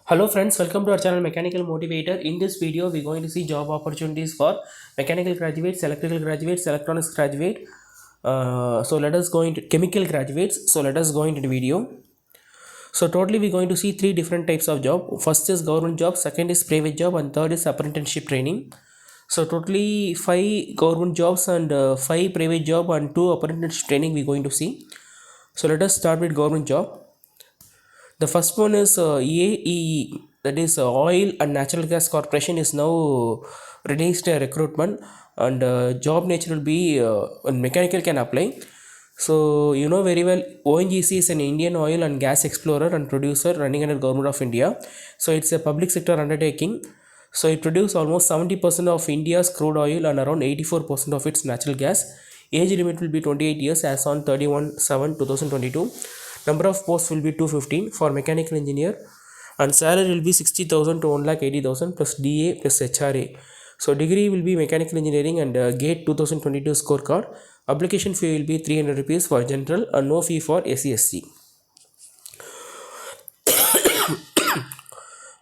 Hello friends, welcome to our channel Mechanical Motivator. In this video, we're going to see job opportunities for mechanical graduates, electrical graduates, electronics graduate. So let us go into chemical graduates. So let us go into the video. So totally we're going to see three different types of job. First is government job, second is private job, and third is apprenticeship training. So totally 5 government jobs and 5 private job and 2 apprenticeship training we're going to see. So let us start with government job. The first one is AEE, that is Oil and Natural Gas Corporation is now released a recruitment, and job nature will be mechanical can apply. So you know very well ONGC is an Indian oil and gas explorer and producer running under Government of India. So it's a public sector undertaking. So it produces almost 70% of India's crude oil and around 84% of its natural gas. Age limit will be 28 years as on 31/7/2022. Number of posts will be 215 for mechanical engineer, and salary will be 60,000 to 1,80,000 plus DA plus HRA. So degree will be mechanical engineering and GATE 2022 scorecard. Application fee will be 300 rupees for general and no fee for SC/ST.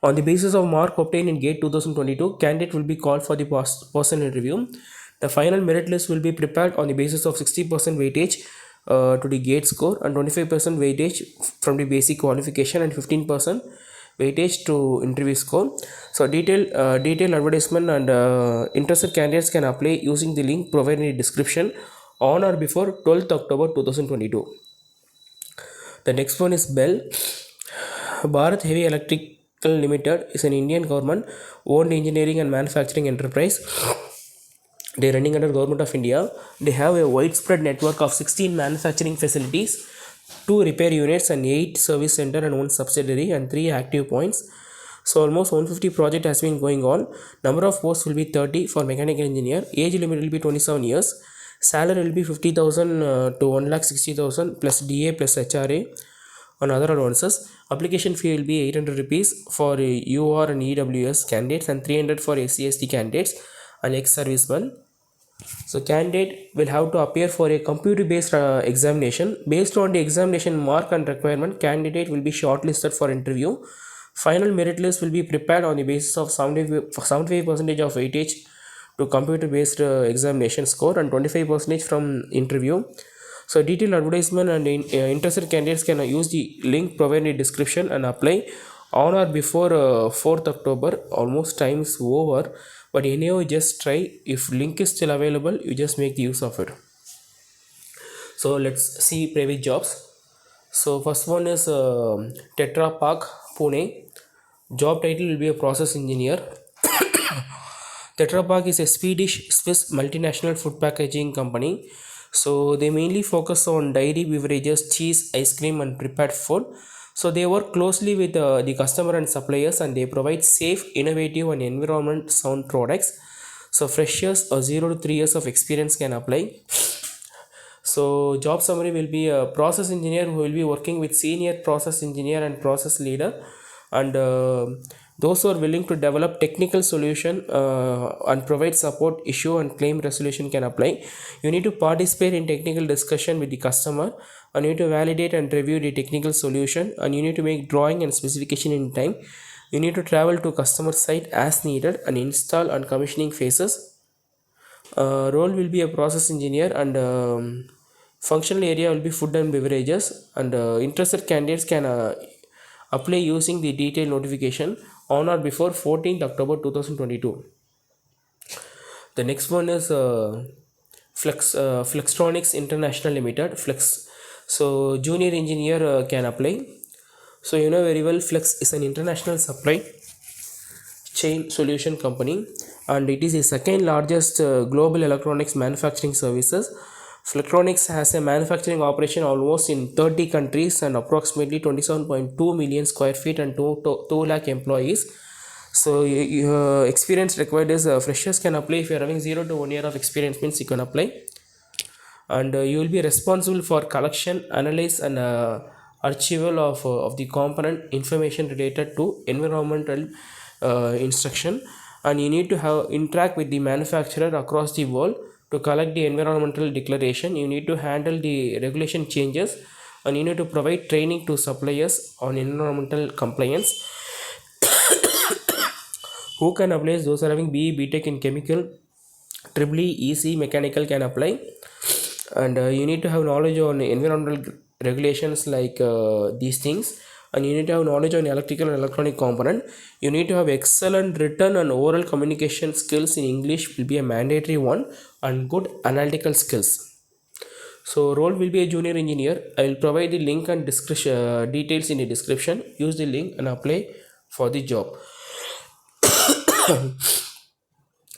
On the basis of mark obtained in GATE 2022, candidate will be called for the personal interview. The final merit list will be prepared on the basis of 60% weightage to the GATE score and 25% weightage from the basic qualification and 15% weightage to interview score. So detailed advertisement and interested candidates can apply using the link provided in the description on or before 12th October 2022. The next one is BHEL. Bharat Heavy Electrical Limited is an Indian government owned engineering and manufacturing enterprise. They are running under Government of India. They have a widespread network of 16 manufacturing facilities, 2 repair units and 8 service center and 1 subsidiary and 3 active points. So almost 150 project has been going on. Number of posts will be 30 for mechanical engineer. Age limit will be 27 years. Salary will be 50,000 to 1,60,000 plus DA plus HRA on other advances. Application fee will be 800 rupees for UR and EWS candidates and 300 for SC/ST candidates and ex-servicemen. So candidate will have to appear for a computer-based examination. Based on the examination mark and requirement, candidate will be shortlisted for interview. Final merit list will be prepared on the basis of 75% of weightage to computer-based examination score and 25% from interview. So detailed advertisement and interested candidates can use the link provided in the description and apply on or before 4th October. Almost time is over, but anyhow just try. If link is still available, you just make use of it. So let's see private jobs. So first one is Tetra Pak, Pune. Job title will be a process engineer. Tetra Pak is a Swiss multinational food packaging company. So they mainly focus on dairy beverages, cheese, ice cream and prepared food. So they work closely with the customer and suppliers, and they provide safe, innovative and environment sound products. So freshers or 0 to 3 years of experience can apply. So job summary will be a process engineer who will be working with senior process engineer and process leader, and those who are willing to develop technical solution and provide support, issue and claim resolution can apply. You need to participate in technical discussion with the customer, and you need to validate and review the technical solution, and you need to make drawing and specification in time. You need to travel to customer site as needed and install and commissioning phases. Role will be a process engineer, and functional area will be food and beverages, and interested candidates can apply using the detailed notification on or before 14th October 2022. The next one is FLEXTRONICS International Limited, Flex. So junior engineer can apply. So you know very well Flex is an international supply chain solution company, and it is the second largest global electronics manufacturing services. FLEXTRONICS has a manufacturing operation almost in 30 countries and approximately 27.2 million square feet and 2 lakh employees. So experience required is freshers can apply. If you are having 0 to 1 year of experience means you can apply, and you will be responsible for collection, analyze and archival of the component information related to environmental instruction, and you need to have interact with the manufacturer across the world to collect the environmental declaration. You need to handle the regulation changes, and you need to provide training to suppliers on environmental compliance. Who can apply? Those are having BE, BTech in chemical, triple E, EC, mechanical can apply. And you need to have knowledge on environmental regulations like these things, and you need to have knowledge on electrical and electronic component. You need to have excellent written and oral communication skills in English will be a mandatory one, and good analytical skills. So role will be a junior engineer. I will provide the link and description details in the description. Use the link and apply for the job.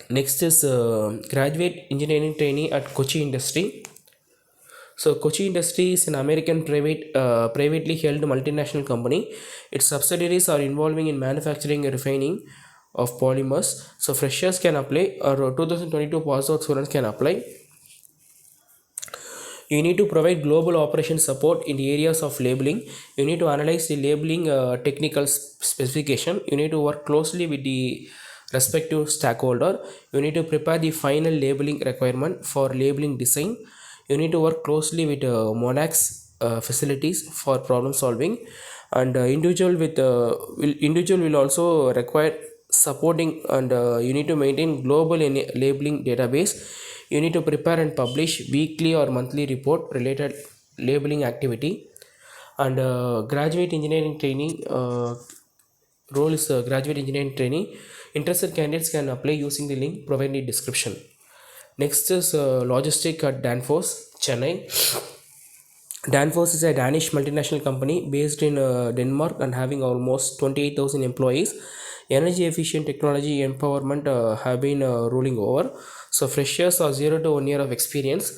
Next is graduate engineering trainee at Kochi Industry. So Kochi Industry is an American privately held multinational company. Its subsidiaries are involving in manufacturing and refining of polymers. So freshers can apply, or 2022 pass out students can apply. You need to provide global operation support in the areas of labeling. You need to analyze the labeling technical specification. You need to work closely with the respective stakeholder. You need to prepare the final labeling requirement for labeling design. You need to work closely with Monarch's facilities for problem solving, and individual will also require supporting, and you need to maintain global labeling database. You need to prepare and publish weekly or monthly report related labeling activity. And graduate engineering trainee role is graduate engineering trainee. Interested candidates can apply using the link provided in the description. Next is logistic at DANFOSS, Chennai. DANFOSS is a Danish multinational company based in Denmark and having almost 28,000 employees. Energy efficient technology empowerment have been ruling over. So freshers are 0 to 1 year of experience.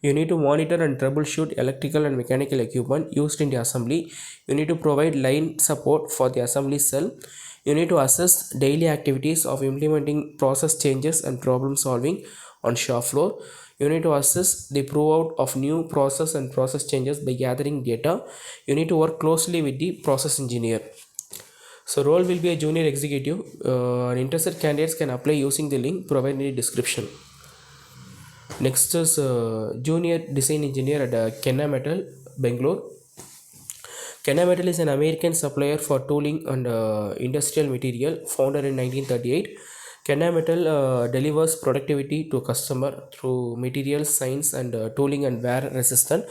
You need to monitor and troubleshoot electrical and mechanical equipment used in the assembly. You need to provide line support for the assembly cell. You need to assess daily activities of implementing process changes and problem solving on shop floor. You need to assess the prove out of new process and process changes by gathering data. You need to work closely with the process engineer. So role will be a junior executive. Interested candidates can apply using the link provided in the description. Next is junior design engineer at KENNAMETAL, Bangalore. KENNAMETAL is an American supplier for tooling and industrial material, founded in 1938. KENNAMETAL delivers productivity to customer through material science and tooling and wear resistant.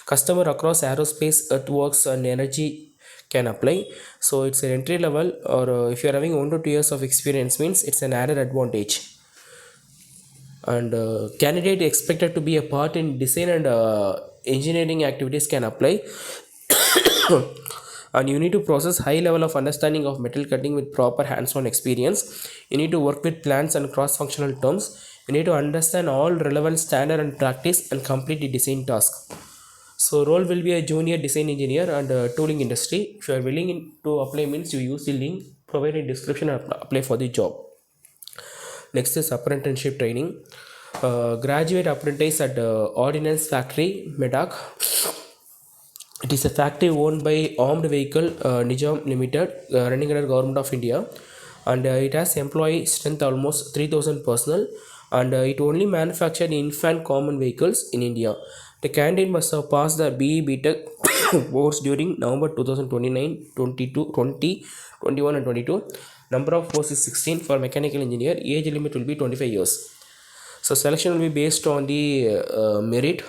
Customer across aerospace, earthworks and energy can apply. So it's an entry level, or if you are having 1 to 2 years of experience means it's an added advantage. And candidate expected to be a part in design and engineering activities can apply. And you need to process high level of understanding of metal cutting with proper hands-on experience. You need to work with plans and cross-functional terms. You need to understand all relevant standard and practice and complete the design task. So role will be a junior design engineer and tooling industry. If you are willing to apply means you use the link provided in description and apply for the job. Next is apprenticeship training. Graduate apprentice at Ordnance Factory Medak. It is a factory owned by Armed Vehicle Nizam Limited, running under Government of India, and it has employee strength almost 3,000 personnel, and it only manufactured infant common vehicles in India. The candidate must have passed the BE BTech course during November 2029, 22, 20, 21 and 22. Number of posts is 16 for mechanical engineer. Age limit will be 25 years. So selection will be based on the merit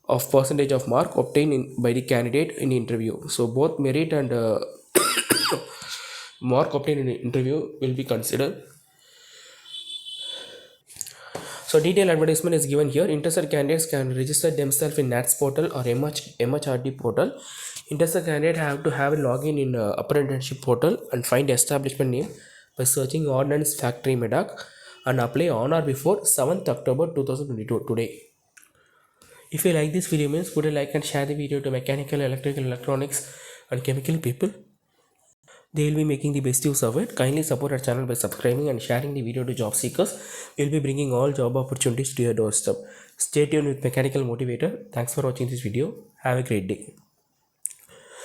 of percentage of mark obtained by the candidate in the interview. So both merit and mark obtained in the interview will be considered. So detailed advertisement is given here. Interested candidates can register themselves in NATS portal or MHRD portal. Interested candidate have to have a login in apprenticeship portal and find establishment name by searching Ordnance Factory Medak and apply on or before 7th October 2022 today. If you like this video means put a like and share the video to mechanical, electrical, electronics and chemical people. They will be making the best use of it. Kindly support our channel by subscribing and sharing the video to job seekers. We will be bringing all job opportunities to your doorstep. Stay tuned with Mechanical Motivator. Thanks for watching this video. Have a great day.